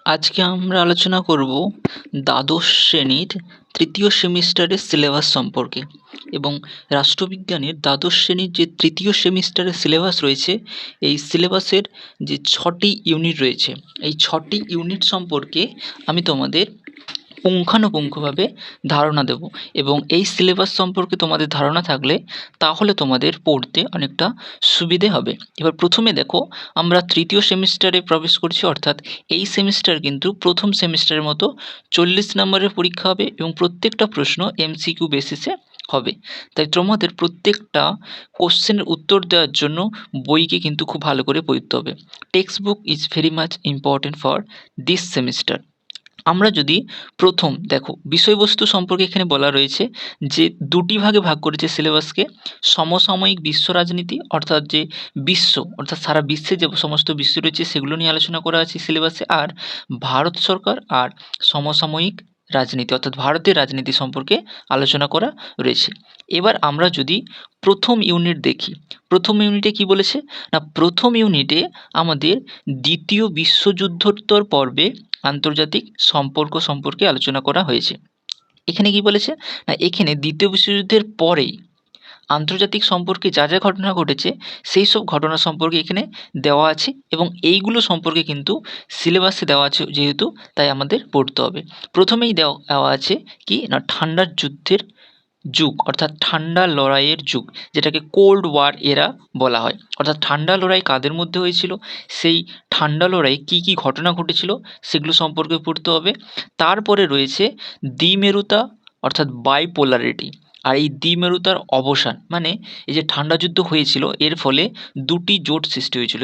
আজকে আমরা আলোচনা করব দ্বাদশ শ্রেণীর তৃতীয় সেমিস্টারের সিলেবাস সম্পর্কে এবং রাষ্ট্রবিজ্ঞানের দ্বাদশ শ্রেণীর যে তৃতীয় সেমিস্টারের সিলেবাস রয়েছে, এই সিলেবাসের যে 6টি ইউনিট রয়েছে, এই 6টি ইউনিট সম্পর্কে আমি তোমাদের পুঙ্খানুপুঙ্খভাবে ধারণা দেব। এবং এই সিলেবাস সম্পর্কে তোমাদের ধারণা থাকলে তাহলে তোমাদের পড়তে অনেকটা সুবিধে হবে। এবার প্রথমে দেখো, আমরা তৃতীয় সেমিস্টারে প্রবেশ করছি, অর্থাৎ এই সেমিস্টার কিন্তু প্রথম সেমিস্টারের মতো 40 নম্বরের পরীক্ষা হবে এবং প্রত্যেকটা প্রশ্ন এমসিকিউ বেসিসে হবে। তাই তোমাদের প্রত্যেকটা কোশ্চেনের উত্তর দেওয়ার জন্য বইকে কিন্তু খুব ভালো করে পড়তে হবে। Text book is very much important for this semester. আমরা যদি প্রথম দেখো, বিষয়বস্তু সম্পর্কে এখানে বলা রয়েছে যে দুটি ভাগে ভাগ করেছে সিলেবাসকে। সমসাময়িক বিশ্ব রাজনীতি, অর্থাৎ যে বিশ্ব অর্থাৎ সারা বিশ্বে যে সমস্ত বিষয় রয়েছে সেগুলো নিয়ে আলোচনা করা আছে সিলেবাসে। আর ভারত সরকার আর সমসাময়িক রাজনীতি অর্থাৎ ভারতের রাজনীতি সম্পর্কে আলোচনা করা রয়েছে। এবার আমরা যদি প্রথম ইউনিট দেখি, প্রথম ইউনিটে কি বলেছে না, প্রথম ইউনিটে আমাদের দ্বিতীয় বিশ্বযুদ্ধোত্তর পর্বে আন্তর্জাতিক সম্পর্ক সম্পর্কে আলোচনা করা হয়েছে। এখানে কি বলেছে না, এখানে দ্বিতীয় বিশ্বযুদ্ধের পরেই আন্তর্জাতিক সম্পর্কে যা যা ঘটনা ঘটেছে সেই সব ঘটনা সম্পর্কে এখানে দেওয়া আছে এবং এইগুলো সম্পর্কে কিন্তু সিলেবাসে দেওয়া আছে যেহেতু, তাই আমাদের পড়তে হবে। প্রথমেই দেওয়া আছে কি না, ঠান্ডার যুদ্ধের যুগ অর্থাৎ ঠান্ডা লড়াইয়ের যুগ, যেটাকে কোল্ড ওয়ার এরা বলা হয়। অর্থাৎ ঠান্ডা লড়াই কাদের মধ্যে হয়েছিল, সেই ঠান্ডা লড়াই কী কী ঘটনা ঘটেছিল সেগুলো সম্পর্কে পড়তে হবে। তারপরে রয়েছে দ্বিমেরুতা অর্থাৎ বাইপোলারিটি। আর এই দ্বিমেরুতার অবসান মানে এই যে ঠান্ডা যুদ্ধ হয়েছিল এর ফলে দুটি জোট সৃষ্টি হয়েছিল,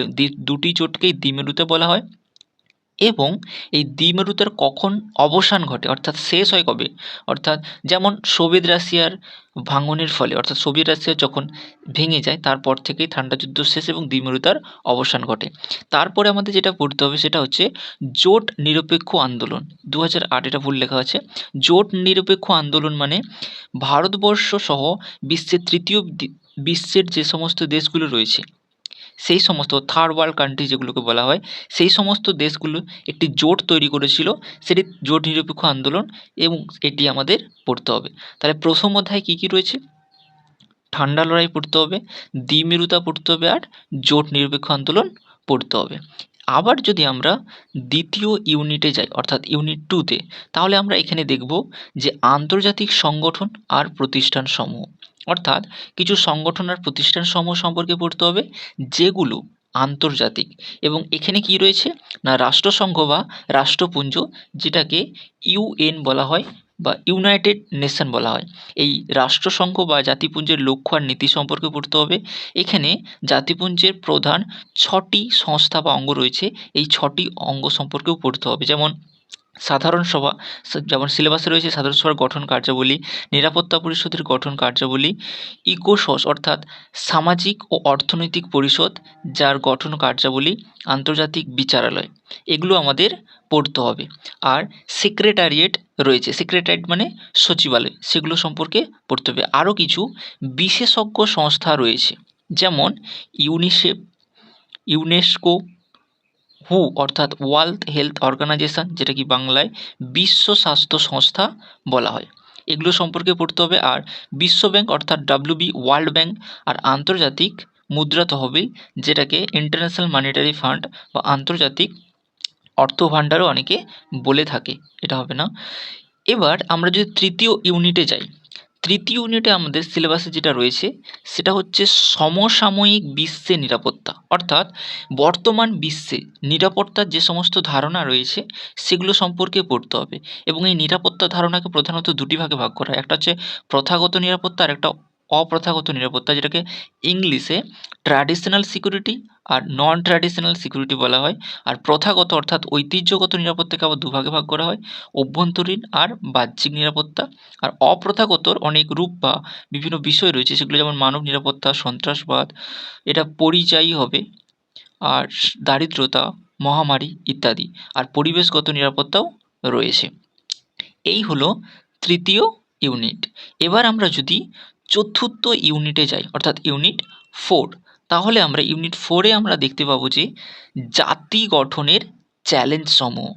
দুটি জোটকেই দ্বিমেরুতা বলা হয়। এবং এই দ্বিমেরুতার কখন অবসান ঘটে অর্থাৎ শেষ হয় কবে, অর্থাৎ যেমন সোভিয়েত রাশিয়ার ভাঙনের ফলে অর্থাৎ সোভিয়েত রাশিয়া যখন ভেঙে যায় তারপর থেকেই ঠান্ডা যুদ্ধ শেষ এবং দ্বিমেরুতার অবসান ঘটে। তারপরে আমাদের যেটা পড়তে হবে সেটা হচ্ছে জোট নিরপেক্ষ আন্দোলন। 2008 এটা ভুল লেখা আছে। জোট নিরপেক্ষ আন্দোলন মানে ভারতবর্ষ সহ বিশ্বের যে সমস্ত দেশগুলো রয়েছে, সেই সমস্ত থার্ড ওয়ার্ল্ড কান্ট্রি যেগুলোকে বলা হয়, সেই সমস্ত দেশগুলো একটি জোট তৈরি করেছিল, সেটি জোট নিরপেক্ষ আন্দোলন এবং এটি আমাদের পড়তে হবে। তাহলে প্রথম অধ্যায় কী কী রয়েছে, ঠান্ডা লড়াই পড়তে হবে, দ্বিমেরুতা পড়তে হবে আর জোট নিরপেক্ষ আন্দোলন পড়তে হবে। আবার যদি আমরা দ্বিতীয় ইউনিটে যাই অর্থাৎ ইউনিট 2তে, তাহলে আমরা এখানে দেখব যে আন্তর্জাতিক সংগঠন আর প্রতিষ্ঠান সমূহ, অর্থাৎ কিছু সংগঠন আর প্রতিষ্ঠান সমূহ সম্পর্কে পড়তে হবে যেগুলো আন্তর্জাতিক। এবং এখানে কি রয়েছে না, রাষ্ট্রসংঘ বা রাষ্ট্রপুঞ্জ, যেটাকে ইউএন বলা হয় বা ইউনাইটেড নেশন বলা হয়। এই রাষ্ট্রসংঘ বা জাতিপুঞ্জের লক্ষ্য আর নীতি সম্পর্কে পড়তে হবে। এখানে জাতিপুঞ্জের প্রধান 6টি সংস্থা বা অঙ্গ রয়েছে, এই 6টি অঙ্গ সম্পর্কেও পড়তে হবে। যেমন সাধারণ সভা, যেমন সিলেবাসে রয়েছে সাধারণ সভার গঠন কার্যাবলী, নিরাপত্তা পরিষদের গঠন কার্যাবলী, ইকোসস অর্থাৎ সামাজিক ও অর্থনৈতিক পরিষদ, যার গঠন কার্যাবলী, আন্তর্জাতিক বিচারালয়, এগুলো আমাদের পড়তে হবে। আর সেক্রেটারিয়েট রয়েছে, সেক্রেটারিয়েট মানে সচিবালয়, সেগুলো সম্পর্কে পড়তে হবে। আরও কিছু বিশেষজ্ঞ সংস্থা রয়েছে যেমন ইউনিসেফ, ইউনেস্কো, হু অর্থাৎ ওয়ার্ল্ড হেলথ অর্গানাইজেশন, যেটা কি বাংলায় বিশ্ব স্বাস্থ্য সংস্থা বলা হয়, এগুলো সম্পর্কে পড়তে হবে। আর বিশ্ব ব্যাংক অর্থাৎ ডাব্লিউবি ওয়ার্ল্ড ব্যাংক, আর আন্তর্জাতিক মুদ্রা তহবিল, যেটাকে ইন্টারন্যাশনাল মনিটারি ফান্ড বা আন্তর্জাতিক অর্থ ভাণ্ডারও অনেকে বলে থাকে, এটা হবে না। এবার আমরা যদি তৃতীয় ইউনিটে যাই, তৃতীয় ইউনিটে আমাদের সিলেবাসে যেটা রয়েছে সেটা হচ্ছে সমসাময়িক বিশ্বে নিরাপত্তা, অর্থাৎ বর্তমান বিশ্বে নিরাপত্তার যে সমস্ত ধারণা রয়েছে সেগুলো সম্পর্কে পড়তে হবে। এবং এই নিরাপত্তা ধারণাকে প্রধানত দুটি ভাগে ভাগ করা হয়, একটা হচ্ছে প্রথাগত নিরাপত্তা আর একটা অপ্রথাগত নিরাপত্তা, যেটাকে ইংলিশে ট্র্যাডিশনাল সিকিউরিটি আর নন ট্র্যাডিশনাল সিকিউরিটি বলা হয়। আর প্রথাগত অর্থাৎ ঐতিহ্যগত নিরাপত্তাকে আবার দুভাগে ভাগ করা হয়, অভ্যন্তরীণ আর বাহ্যিক নিরাপত্তা। আর অপ্রথাগতর অনেক রূপ বা বিভিন্ন বিষয় রয়েছে, সেগুলো যেমন মানব নিরাপত্তা, সন্ত্রাসবাদ, এটা পরিযায়ী হবে, আর দারিদ্রতা, মহামারী ইত্যাদি। আর পরিবেশগত নিরাপত্তাও রয়েছে। এই হলো তৃতীয় ইউনিট। এবার আমরা যদি চতুর্থ ইউনিটে যাই অর্থাৎ ইউনিট 4, তাহলে আমরা ইউনিট 4-এ আমরা দেখতে পাবো যে জাতি গঠনের চ্যালেঞ্জ সমূহ।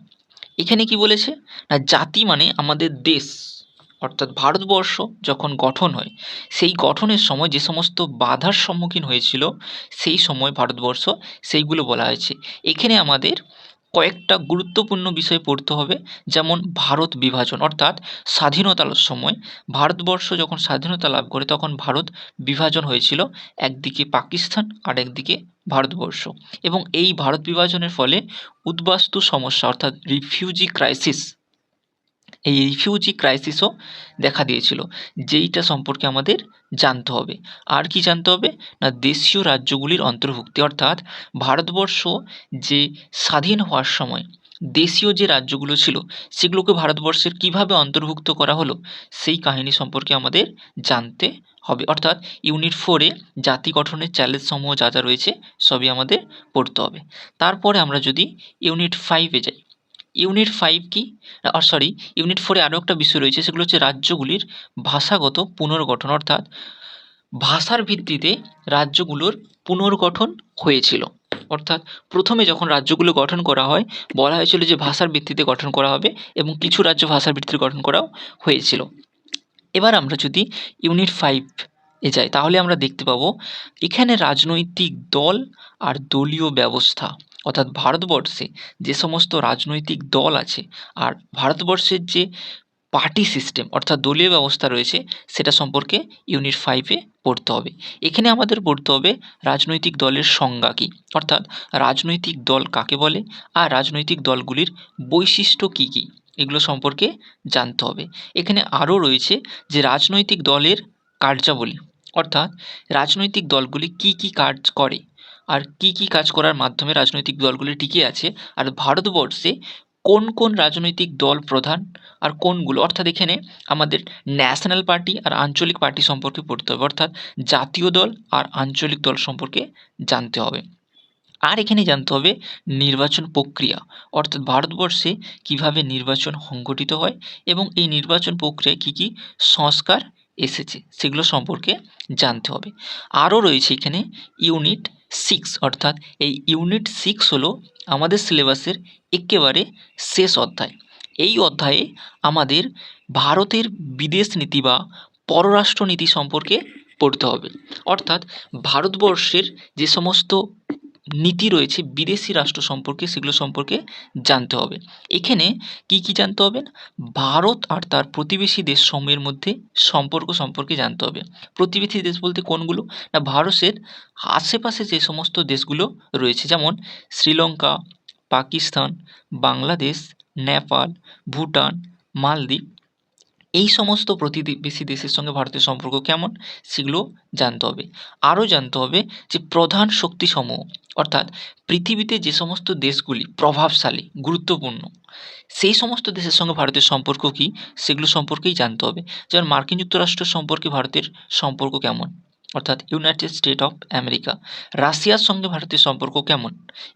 এখানে কি বলেছে না, জাতি মানে আমাদের দেশ, অর্থাৎ ভারতবর্ষ যখন গঠন হয় সেই গঠনের সময় যে সমস্ত বাধার সম্মুখীন হয়েছিল সেই সময় ভারতবর্ষ, সেইগুলো বলা হয়েছে। এখানে আমাদের কয়েকটা গুরুত্বপূর্ণ বিষয় পড়তে হবে, যেমন ভারত বিভাজন, অর্থাৎ স্বাধীনতার সময় ভারতবর্ষ যখন স্বাধীনতা লাভ করে তখন ভারত বিভাজন হয়েছিল, একদিকে পাকিস্তান আর একদিকে ভারতবর্ষ। এবং এই ভারত বিভাজনের ফলে উদ্বাস্তু সমস্যা অর্থাৎ রিফিউজি ক্রাইসিস, এই রিফিউজি ক্রাইসিসও দেখা দিয়েছিল, যেইটা সম্পর্কে আমাদের জানতে হবে। আর কি জানতে হবে না, দেশীয় রাজ্যগুলির অন্তর্ভুক্তি, অর্থাৎ ভারতবর্ষ যে স্বাধীন হওয়ার সময় দেশীয় যে রাজ্যগুলো ছিল সেগুলোকে ভারতবর্ষের কিভাবে অন্তর্ভুক্ত করা হলো সেই কাহিনী সম্পর্কে আমাদের জানতে হবে। অর্থাৎ ইউনিট 4-এ জাতি গঠনের চ্যালেঞ্জ সমূহ যা যা রয়েছে সবই আমাদের পড়তে হবে। তারপরে আমরা যদি ইউনিট 5-এ যাই, ইউনিট 5 কি, সরি, ইউনিট 4-এ আরও একটা বিষয় রয়েছে, সেগুলো হচ্ছে রাজ্যগুলির ভাষাগত পুনর্গঠন, অর্থাৎ ভাষার ভিত্তিতে রাজ্যগুলোর পুনর্গঠন হয়েছিল। অর্থাৎ প্রথমে যখন রাজ্যগুলো গঠন করা হয় বলা হয়েছিল যে ভাষার ভিত্তিতে গঠন করা হবে, এবং কিছু রাজ্য ভাষার ভিত্তিতে গঠন করাও হয়েছিল। এবার আমরা যদি ইউনিট 5-এ যাই তাহলে আমরা দেখতে পাবো এখানে রাজনৈতিক দল আর দলীয় ব্যবস্থা, অর্থাৎ ভারতবর্ষে যে সমস্ত রাজনৈতিক দল আছে আর ভারতবর্ষের যে পার্টি সিস্টেম অর্থাৎ দলীয় ব্যবস্থা রয়েছে সেটা সম্পর্কে ইউনিট 5-এ পড়তে হবে। এখানে আমাদের পড়তে হবে রাজনৈতিক দলের সংজ্ঞা কী, অর্থাৎ রাজনৈতিক দল কাকে বলে আর রাজনৈতিক দলগুলির বৈশিষ্ট্য কী কী, এগুলো সম্পর্কে জানতে হবে। এখানে আরও রয়েছে যে রাজনৈতিক দলের কার্যাবলী, অর্থাৎ রাজনৈতিক দলগুলি কী কী কাজ করে আর কী কী কাজ করার মাধ্যমে রাজনৈতিক দলগুলি টিকে আছে, আর ভারতবর্ষে কোন কোন রাজনৈতিক দল প্রধান আর কোনগুলো, অর্থাৎ এখানে আমাদের ন্যাশনাল পার্টি আর আঞ্চলিক পার্টি সম্পর্কে পড়তে হবে, অর্থাৎ জাতীয় দল আর আঞ্চলিক দল সম্পর্কে জানতে হবে। আর এখানে জানতে হবে নির্বাচন প্রক্রিয়া, অর্থাৎ ভারতবর্ষে কিভাবে নির্বাচন সংগঠিত হয় এবং এই নির্বাচন প্রক্রিয়ায় কী কী সংস্কার এসেছে সেগুলো সম্পর্কে জানতে হবে। আরও রয়েছে এখানে ইউনিট 6, অর্থাৎ এই ইউনিট 6 হলো আমাদের সিলেবাসের একেবারে শেষ অধ্যায়। এই অধ্যায়ে আমাদের ভারতের বিদেশ নীতি বা পররাষ্ট্র নীতি সম্পর্কে পড়তে হবে, অর্থাৎ ভারতবর্ষের যে সমস্ত নীতি রয়েছে বিদেশি রাষ্ট্র সম্পর্কে সেগুলো সম্পর্কে জানতে হবে। এখানে কি কি জানতে হবে না, ভারত আর তার প্রতিবেশী দেশসমূহের মধ্যে সম্পর্ক সম্পর্কে জানতে হবে। প্রতিবেশী দেশ বলতে কোনগুলো না, ভারতের আশেপাশে যে সমস্ত দেশগুলো রয়েছে, যেমন শ্রীলঙ্কা, পাকিস্তান, বাংলাদেশ, নেপাল, ভুটান, মালদ্বীপ, এই সমস্ত প্রতিবেশী দেশের সঙ্গে ভারতের সম্পর্ক কেমন সেগুলো জানতে হবে। আরও জানতে হবে যে প্রধান শক্তিসমূহ, অর্থাৎ পৃথিবীতে যে সমস্ত দেশগুলি প্রভাবশালী গুরুত্বপূর্ণ সেই সমস্ত দেশের সঙ্গে ভারতের সম্পর্ক কী সেগুলো সম্পর্কেই জানতে হবে। যেমন মার্কিন যুক্তরাষ্ট্র সম্পর্কে ভারতের সম্পর্ক কেমন, অর্থাৎ ইউনাইটেড স্টেট অফ আমেরিকা। রাশিয়ার সঙ্গে ভারতের সম্পর্ক কেমন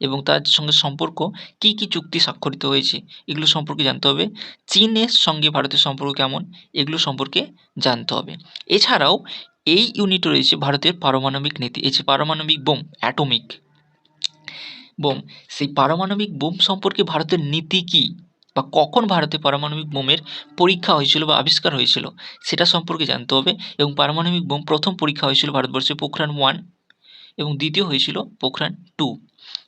এবং তার সঙ্গে সম্পর্ক কী কী চুক্তি স্বাক্ষরিত হয়েছে এগুলো সম্পর্কে জানতে হবে। চীনের সঙ্গে ভারতের সম্পর্ক কেমন এগুলো সম্পর্কে জানতে হবে। এছাড়াও এই ইউনিটে রয়েছে ভারতের পারমাণবিক নীতি, এই যে পারমাণবিক বোম, অ্যাটমিক বোম, সেই পারমাণবিক বোম সম্পর্কে ভারতের নীতি কী বা কখন ভারতে পারমাণবিক বোমের পরীক্ষা হয়েছিল বা আবিষ্কার হয়েছিল সেটা সম্পর্কে জানতে হবে। এবং পারমাণবিক বোম প্রথম পরীক্ষা হয়েছিল ভারতবর্ষে পোখরান-1 এবং দ্বিতীয় হয়েছিল পোখরান-2,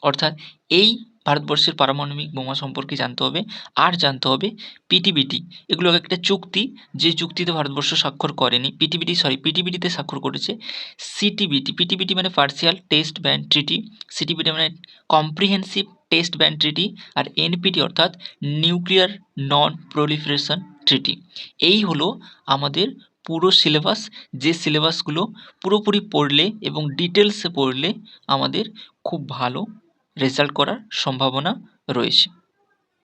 অর্থাৎ এই ভারতবর্ষের পারমাণবিক বোমা সম্পর্কে জানতে হবে। আর জানতে হবে পিটিবিটি, এগুলো একটা চুক্তি যে চুক্তিতে ভারতবর্ষ স্বাক্ষর করেনি, পিটিবিটিতে স্বাক্ষর করেছে সিটিবিটি। পিটিবিটি মানে partial test ban treaty, CTBT মানে কম্প্রিহেন্সিভ টেস্ট ব্যান ট্রিটি, আর এনপিটি অর্থাৎ নিউক্লিয়ার নন প্রলিফারেশন ট্রিটি। এই হলো আমাদের পুরো সিলেবাস, যে সিলেবাসগুলো পুরোপুরি পড়লে এবং ডিটেলসে পড়লে আমাদের খুব ভালো রেজাল্ট করার সম্ভাবনা রয়েছে।